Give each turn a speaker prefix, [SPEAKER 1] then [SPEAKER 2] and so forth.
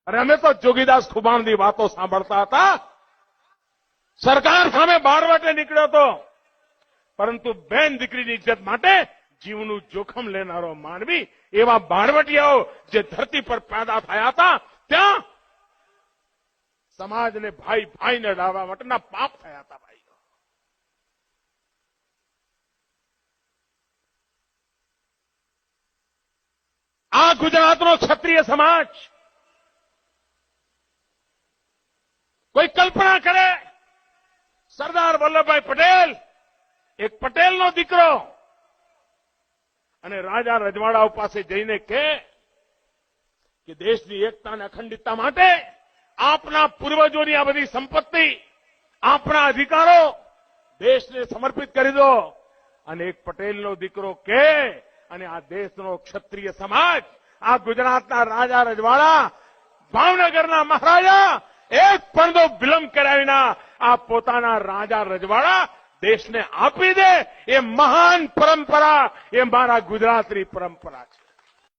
[SPEAKER 1] અને અમે તો જોગીદાસ ખુબાણની વાતો સાંભળતા હતા. સરકાર સામે બારવટે નીકળ્યો હતો, પરંતુ બેન દીકરીની ઇજ્જત માટે જીવનું જોખમ લેનારો માનવી, એવા બારવટિયાઓ જે ધરતી પર પેદા થયા હતા, ત્યાં સમાજને ભાઈ ભાઈને ડાળવા માટેના પાપ થયા હતા. ભાઈઓ, આ ગુજરાતનો ક્ષત્રિય સમાજ કોઈ કલ્પના કરે, સરદાર વલ્લભભાઈ પટેલ એક પટેલનો દીકરો અને રાજા રજવાડાઓ પાસે જઈને કહે કે દેશની એકતા અને અખંડિતતા માટે આપના પૂર્વજોની આ બધી સંપત્તિ, આપના અધિકારો દેશને સમર્પિત કરી દો. અને એક પટેલનો દીકરો કહે અને આ દેશનો ક્ષત્રિય સમાજ, આ ગુજરાતના રાજા રજવાડા, ભાવનગરના મહારાજા એક પણ વિલંબ કર્યા વિના આ પોતાના રાજા રજવાડા દેશને આપી દે. એ મહાન પરંપરા, એ મારા ગુજરાતની પરંપરા છે.